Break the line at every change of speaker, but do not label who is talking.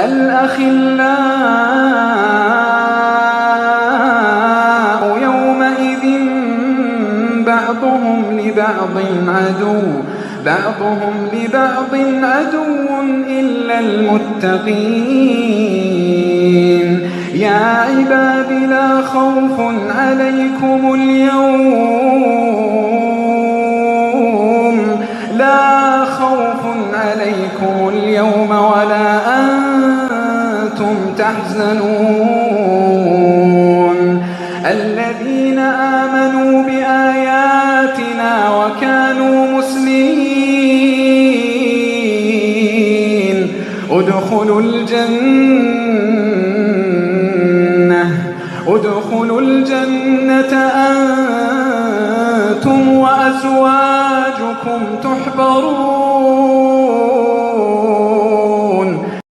الأخلاء يومئذ بعضهم لبعض عدو إلا المتقين. يا عباد لا خوف عليكم اليوم ولا أنتم تحزنون. الذين آمنوا بآياتنا وكانوا مسلمين ادخلوا الجنة أنتم وأزواجكم تحبرون